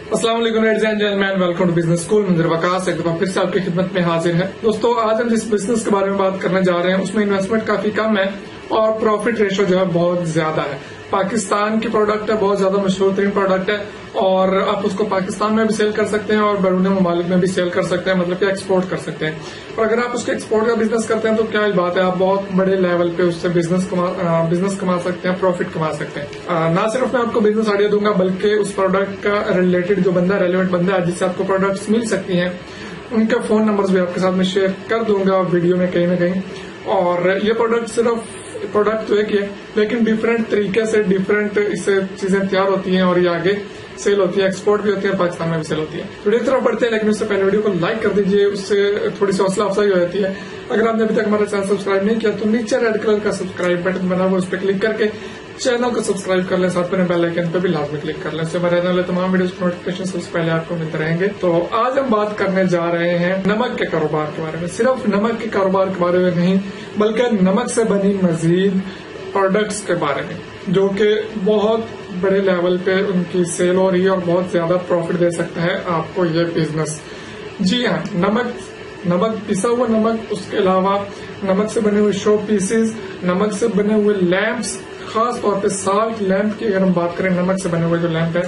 अस्सलाम वालेकुम ladies and gentleman, welcome to business school. मंदिर वकास एक दफा फिर से आपकी खिदमत में हाजिर है। दोस्तों, आज हम जिस बिजनेस के बारे में बात करने जा रहे हैं उसमें इन्वेस्टमेंट काफी कम है और प्रॉफिट रेशो जो है बहुत ज्यादा है। पाकिस्तान की प्रोडक्ट है, बहुत ज्यादा मशहूर तरीन प्रोडक्ट है और आप उसको पाकिस्तान में भी सेल कर सकते हैं और बैरून ममालिक में भी सेल कर सकते हैं, मतलब कि एक्सपोर्ट कर सकते हैं। और अगर आप उसके एक्सपोर्ट का बिजनेस करते हैं तो क्या ही बात है, आप बहुत बड़े लेवल पे उससे बिजनेस कमा सकते हैं, प्रॉफिट कमा सकते हैं। ना सिर्फ मैं आपको बिजनेस आइडिया दूंगा बल्कि उस प्रोडक्ट का रिलेटेड जो बंदा रेलेवेंट बंदा है जिससे आपको प्रोडक्ट्स मिल सकती हैं, उनके फोन नंबर्स भी आपके साथ में शेयर कर दूंगा वीडियो में कहीं ना कहीं। और ये प्रोडक्ट तो एक ही है लेकिन डिफरेंट तरीके से डिफरेंट इससे चीजें तैयार होती हैं और ये आगे सेल होती है, एक्सपोर्ट भी होती है, पाकिस्तान में भी सेल होती है। वीडियो की तरफ बढ़ते हैं, लेकिन उससे पहले वीडियो को लाइक कर दीजिए, उससे थोड़ी सी हौसला अफजाई हो जाती है। अगर आपने अभी तक हमारा चैनल सब्सक्राइब नहीं किया तो नीचे रेड कलर का सब्सक्राइब बटन बना हुआ, उस पर क्लिक करके चैनल को सब्सक्राइब कर लें, साथ में बेल आइकन पे भी लाजमी क्लिक कर लें, इससे हमारे आने वाले तमाम वीडियोस के नोटिफिकेशन सबसे पहले आपको मिलते रहेंगे। तो आज हम बात करने जा रहे हैं नमक के कारोबार के बारे में। सिर्फ नमक के कारोबार के बारे में नहीं बल्कि नमक से बनी मजीद प्रोडक्ट्स के बारे में, जो कि बहुत बड़े लेवल पे उनकी सेल हो रही है और बहुत ज्यादा प्रॉफिट दे सकता है आपको ये बिजनेस। जी हाँ, नमक पिसा हुआ नमक, उसके अलावा नमक से बने हुए शो पीसेस, नमक से बने हुए लैंप्स, खास तौर पे साल्ट लैंप की अगर हम बात करें, नमक से बने हुए जो लैंप है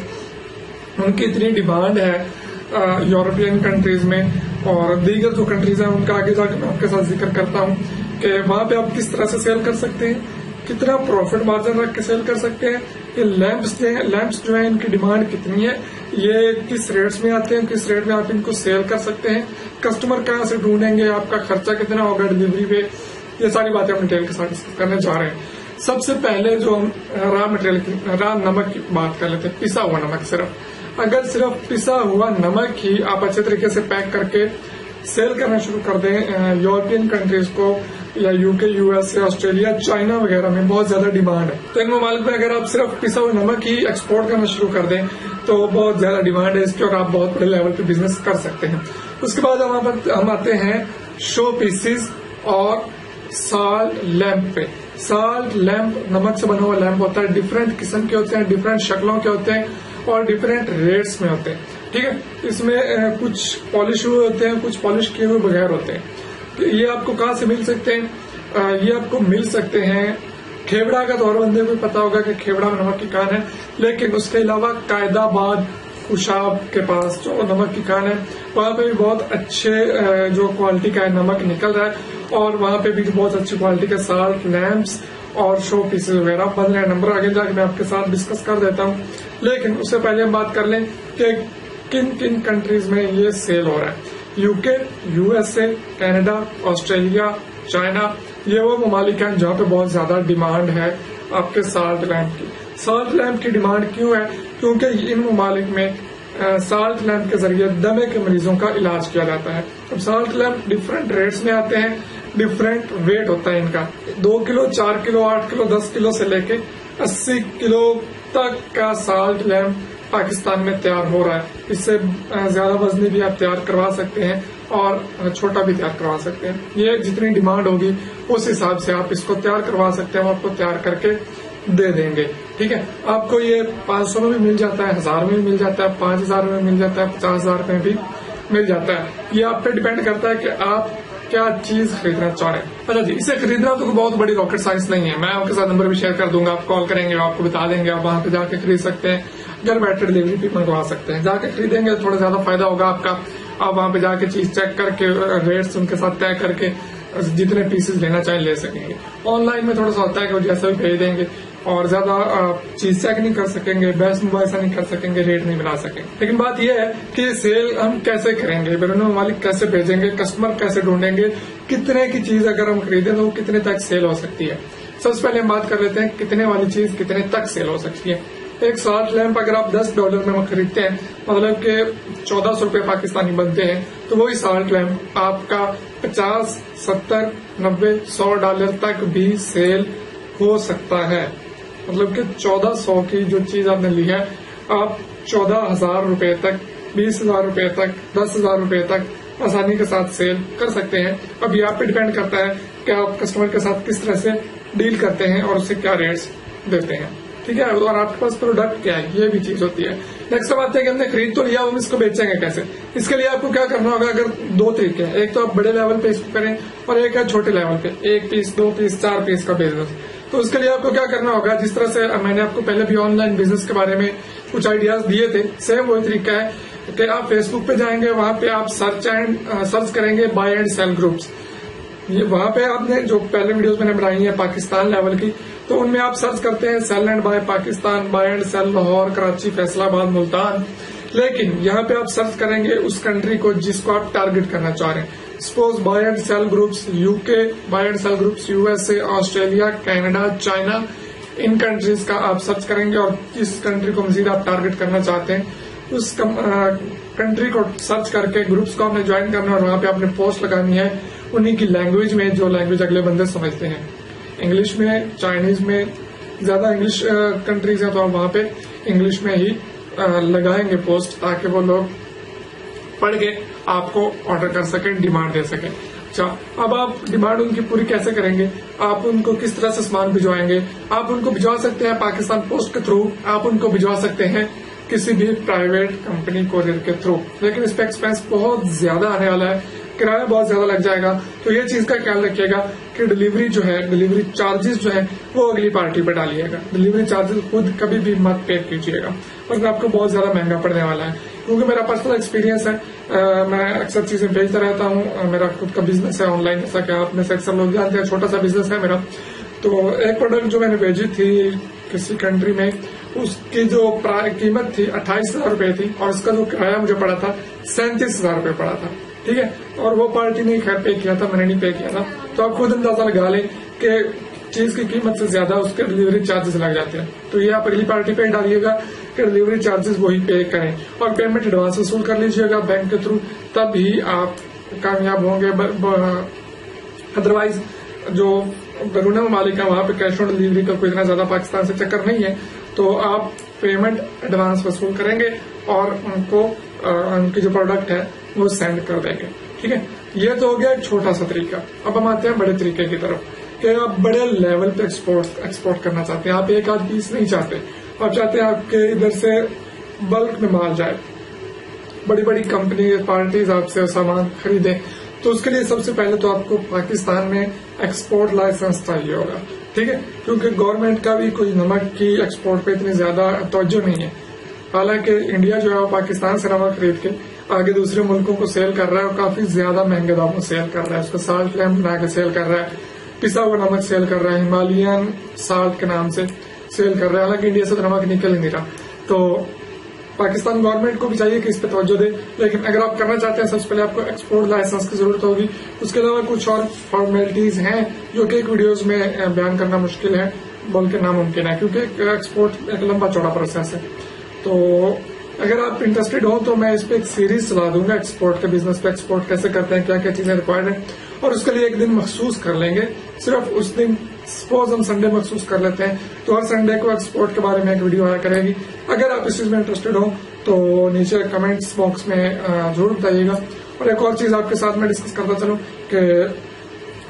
उनकी इतनी डिमांड है यूरोपियन कंट्रीज में और दीगर जो कंट्रीज हैं उनका आगे जाकर मैं आपके साथ जिक्र करता हूँ कि वहां पे आप किस तरह से सेल कर सकते हैं, कितना प्रॉफिट मार्जिन रख के सेल कर सकते हैं। ये लैंप्स जो है इनकी डिमांड कितनी है, ये किस रेट्स में आते हैं, किस रेट में आप इनको सेल कर सकते हैं, कस्टमर कहाँ से ढूंढेंगे, आपका खर्चा कितना होगा डिलीवरी पे, ये सारी बातें हम डिटेल के साथ करने जा रहे हैं। सबसे पहले जो हम रॉ नमक की बात कर लेते हैं, पिसा हुआ नमक। अगर सिर्फ पिसा हुआ नमक ही आप अच्छे तरीके से पैक करके सेल करना शुरू कर दें यूरोपियन कंट्रीज को या यूके, यूएस, ऑस्ट्रेलिया, चाइना वगैरह में बहुत ज्यादा डिमांड है, तो इन ममालिक में अगर आप सिर्फ पिसा हुआ नमक ही एक्सपोर्ट करना शुरू कर दें तो बहुत ज्यादा डिमांड है इसकी और आप बहुत बड़े लेवल पे बिजनेस कर सकते हैं। उसके बाद हम आते हैं शो पीसेस और साल्ट लैंप पे। साल्ट लैंप नमक से बना हुआ लैंप होता है, डिफरेंट किस्म के होते हैं, डिफरेंट शक्लों के होते हैं और डिफरेंट रेट्स में होते हैं। ठीक है, इसमें कुछ पॉलिश हुए होते हैं, कुछ पॉलिश किए हुए बगैर होते हैं। तो ये आपको कहाँ से मिल सकते हैं? ये आपको मिल सकते हैं खेवड़ा का, तो और बंदे को पता होगा कि खेवड़ा में नमक की कान है, लेकिन उसके अलावा कायदाबाद खुशाब के पास जो नमक की कान है वहां पे भी बहुत अच्छे जो क्वालिटी का नमक निकल रहा है और वहां पे भी बहुत अच्छी क्वालिटी के साल्ट लैंप्स और शो पीसेस वगैरह बन रहे हैं। नंबर आगे जाके मैं आपके साथ डिस्कस कर देता हूँ, लेकिन उससे पहले हम बात कर लें कि किन किन कंट्रीज में ये सेल हो रहा है। UK, USA, Canada, Australia, China, ये वो ममालिक हैं जहाँ पे बहुत ज्यादा डिमांड है आपके साल्ट लैंप की। साल्ट लैंप की डिमांड क्यों है? क्योंकि इन ममालिक में साल्ट लैंप के जरिए दमे के मरीजों का इलाज किया जाता है। अब साल्ट लैंप डिफरेंट रेट्स में आते हैं, डिफरेंट वेट होता है इनका, 2 किलो, 4 किलो, 8 किलो, 10 किलो से लेके 80 किलो तक का साल्ट लैंप पाकिस्तान में तैयार हो रहा है। इससे ज्यादा वजनी भी आप तैयार करवा सकते हैं और छोटा भी तैयार करवा सकते हैं। ये जितनी डिमांड होगी उस हिसाब से आप इसको तैयार करवा सकते हैं, हम आपको तैयार करके दे देंगे। ठीक है, आपको ये 500 में भी मिल जाता है, 1000 में भी मिल जाता है, 5000 में मिल जाता है, 50,000 में भी मिल जाता है। ये आप पे डिपेंड करता है कि आप क्या चीज खरीदना चाह रहे हैं। अच्छा जी, इसे खरीदना तो बहुत बड़ी रॉकेट साइंस नहीं है, मैं आपके साथ नंबर भी शेयर कर दूंगा, आप कॉल करेंगे, आपको बता देंगे, आप वहां पे जाके खरीद सकते हैं, घर बैठे डिलीवरी भी मंगवा सकते हैं। जाके खरीदेंगे थोड़ा ज्यादा फायदा होगा आपका, आप वहां पे जाके चीज चेक करके रेट्स उनके साथ तय करके जितने पीसेस लेना चाहे ले सकेंगे। ऑनलाइन में थोड़ा सा होता है कि वो जैसा भी भेज देंगे और ज्यादा चीज चेक नहीं कर सकेंगे, बेस्ट वैसा नहीं कर सकेंगे, रेट नहीं बना सकेंगे। लेकिन बात यह है कि सेल हम कैसे करेंगे, बैरून ममालिक कैसे भेजेंगे, कस्टमर कैसे ढूंढेंगे, कितने की चीज अगर हम खरीदें तो कितने तक सेल हो सकती है। सबसे पहले हम बात कर लेते हैं कितने वाली चीज कितने तक सेल हो सकती है। एक साल्ट लैंप अगर आप $10 में खरीदते हैं, मतलब कि 1400 रुपए पाकिस्तानी बनते हैं, तो वही साल्ट लैंप आपका 50, 70, 90, $100 तक भी सेल हो सकता है। मतलब कि 1400 की जो चीज आपने ली है आप 14,000 रुपए तक, 20,000 रुपए तक, 10,000 रुपए तक आसानी के साथ सेल कर सकते हैं। अब ये आप पे डिपेंड करता है कि आप कस्टमर के साथ किस तरह से डील करते हैं और उससे क्या रेट्स देते हैं। ठीक है, और आपके पास प्रोडक्ट क्या है, ये भी चीज होती है। नेक्स्ट बात है कि हमने खरीद तो लिया, हम इसको बेचेंगे कैसे। इसके लिए आपको क्या करना होगा, अगर दो तरीके हैं, एक तो आप बड़े लेवल पे इसको करें और एक है छोटे लेवल पे, 1 पीस 2 पीस 4 पीस का बिजनेस। तो उसके लिए आपको क्या करना होगा, जिस तरह से मैंने आपको पहले भी ऑनलाइन बिजनेस के बारे में कुछ आइडियाज दिए थे, सेम वही तरीका है कि आप फेसबुक पे जाएंगे, वहां पे आप सर्च करेंगे बाय एंड सेल ग्रुप्स। ये वहां पे आपने जो पहले वीडियोस मैंने बनाई है पाकिस्तान लेवल की, तो उनमें आप सर्च करते हैं sell and buy Pakistan, buy and sell Lahore, Karachi, Faisalabad, Multan. लेकिन यहाँ पे आप सर्च करेंगे उस कंट्री को जिसको आप टारगेट करना चाह रहे हैं। Suppose buy and sell groups UK, buy and sell groups USA, Australia, Canada, China, इन कंट्रीज का आप सर्च करेंगे और जिस कंट्री को मजीद आप टारगेट करना चाहते हैं उस कंट्री को सर्च करके ग्रुप्स को आपने ज्वाइन करना और वहां पे आपने पोस्ट लगानी है उन्हीं की लैंग्वेज में, जो लैंग्वेज अगले बंदे समझते हैं। इंग्लिश में, चाइनीज में, ज्यादा इंग्लिश कंट्रीज हैं तो आप वहां पे इंग्लिश में ही लगाएंगे पोस्ट, ताकि वो लोग पढ़ के आपको ऑर्डर कर सकें, डिमांड दे सकें। अच्छा, अब आप डिमांड उनकी पूरी कैसे करेंगे, आप उनको किस तरह से सामान भिजवाएंगे। आप उनको भिजवा सकते हैं पाकिस्तान पोस्ट के थ्रू, आप उनको भिजवा सकते हैं किसी भी प्राइवेट कंपनी कोरियर के थ्रू, लेकिन इस पे एक्सपेंस बहुत ज्यादा आने वाला है, किराया बहुत ज्यादा लग जाएगा। तो ये चीज का ख्याल रखिएगा कि डिलीवरी जो है, डिलीवरी चार्जेस जो है वो अगली पार्टी पर डालिएगा। डिलीवरी चार्जेस खुद कभी भी मत पे कीजिएगा, वरना आपको बहुत ज्यादा महंगा पड़ने वाला है। क्योंकि मेरा पर्सनल एक्सपीरियंस है, मैं अक्सर चीजें भेजता रहता हूँ, मेरा खुद का बिजनेस है ऑनलाइन, जैसा कि आप में से अक्सर लोग जानते हैं, छोटा सा बिजनेस है मेरा। तो एक प्रोडक्ट जो मैंने भेजी थी किसी कंट्री में, उसकी जो कीमत थी 28,000 रुपए थी और उसका जो किराया मुझे पड़ा था 37,000 रुपए पड़ा था। ठीक है, और वो पार्टी ने खैर पे किया था, मैंने नहीं पे किया था। तो आप खुद अंदाजा लगा लें कि चीज की कीमत से ज्यादा उसके डिलीवरी चार्जेस लग जाते हैं। तो ये आप अगली पार्टी पे डालिएगा कि डिलीवरी चार्जेस वही पे करें और पेमेंट एडवांस वसूल कर लीजिएगा बैंक के थ्रू, तब ही आप कामयाब होंगे। अदरवाइज जो बरूने ममालिक है वहां पे कैश ऑन डिलीवरी का कोई इतना ज्यादा पाकिस्तान से चक्कर नहीं है, तो आप पेमेंट एडवांस वसूल करेंगे और उनको उनकी जो प्रोडक्ट है वो सेंड कर देंगे। ठीक है, ये तो हो गया एक छोटा सा तरीका। अब हम आते हैं बड़े तरीके की तरफ कि आप बड़े लेवल पे एक्सपोर्ट करना चाहते हैं। आप एक आध पीस नहीं चाहते, आप चाहते हैं आपके इधर से बल्क में माल जाए, बड़ी बड़ी कंपनी पार्टीज आपसे सामान खरीदें। तो उसके लिए सबसे पहले तो आपको पाकिस्तान में एक्सपोर्ट लाइसेंस चाहिए होगा। ठीक है, क्योंकि गवर्नमेंट का भी कोई नमक की एक्सपोर्ट पे इतनी ज्यादा तवज्जो नहीं है। हालांकि इंडिया जो है वो पाकिस्तान से नमक खरीद के आगे दूसरे मुल्कों को सेल कर रहा है और काफी ज्यादा महंगे दामों में सेल कर रहा है। उसका साल्ट लैम्प बना के सेल कर रहा है, पिसा हुआ नमक सेल कर रहा है, हिमालयन साल्ट के नाम से सेल कर रहा है। हालांकि इंडिया से तो नमक निकल ही नहीं रहा। तो पाकिस्तान गवर्नमेंट को भी चाहिए कि इस पे तवज्जो दे, लेकिन अगर आप करना चाहते हैं सबसे पहले आपको एक्सपोर्ट लाइसेंस की जरूरत होगी। उसके अलावा कुछ और फॉर्मेलिटीज हैं जो कि एक वीडियोज में बयान करना मुश्किल है, बल्कि नामुमकिन है, क्योंकि एक्सपोर्ट एक लंबा चौड़ा प्रोसेस है। तो अगर आप इंटरेस्टेड हो तो मैं इस पे एक सीरीज चला दूंगा एक्सपोर्ट के बिजनेस पे, एक्सपोर्ट कैसे करते हैं, क्या क्या चीजें रिक्वायर्ड है, और उसके लिए एक दिन मखसूस कर लेंगे। सिर्फ उस दिन, सपोज हम संडे मखसूस कर लेते हैं, तो हर संडे को एक्सपोर्ट के बारे में एक वीडियो आया करेगी। अगर आप इस चीज में इंटरेस्टेड हो तो नीचे कमेंट्स बॉक्स में जरूर बताइएगा। और एक और चीज आपके साथ में डिस्कस करता चलूं कि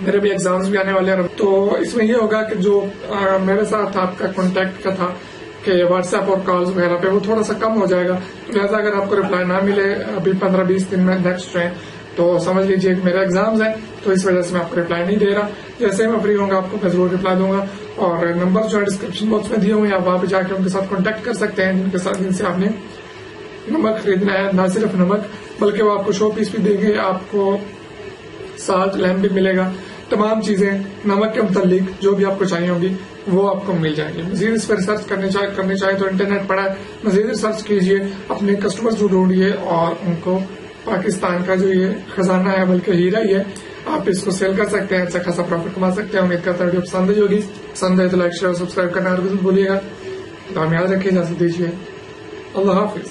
मेरे भी एग्जाम्स भी आने वाले हैं, तो इसमें ये होगा कि जो मेरे साथ आपका कॉन्टेक्ट का था कि व्हाट्सएप और कॉल्स वगैरह पे, वो थोड़ा सा कम हो जाएगा। तो लिहाजा अगर आपको रिप्लाई ना मिले अभी 15-20 दिन में नेक्स्ट है, तो समझ लीजिए कि मेरे एग्जाम्स हैं, तो इस वजह से मैं आपको रिप्लाई नहीं दे रहा। जैसे ही मैं फ्री होऊंगा आपको मैं जरूर रिप्लाई दूंगा। और नंबर जो है डिस्क्रिप्शन बॉक्स में दिए हुए हैं, आप वहां पे जाके उनके साथ कॉन्टेक्ट कर सकते हैं, जिनसे आपने नमक खरीदना है। ना सिर्फ नमक, बल्कि वो आपको शो पीस भी देंगे, आपको साल्ट लैम्प भी मिलेगा, तमाम चीजें नमक के मुतालिक जो भी आपको चाहिए होगी वो आपको मिल जाएगी। मजीद इस पर रिसर्च करनी चाहिए तो इंटरनेट पड़ा है, मजीद रिसर्च कीजिए, अपने कस्टमर्स को ढूंढिए और उनको पाकिस्तान का जो ये खजाना है, बल्कि हीरा ही है, आप इसको सेल कर सकते हैं, अच्छा खासा प्रॉफिट कमा सकते हैं। उम्मीद करता हूँ वीडियो पसंद आई होगी। पसंद है तो लाइक शेयर सब्सक्राइब करना और भूलिएगा। याद रखिए, इजाजत दीजिए। अल्लाह हाफिज।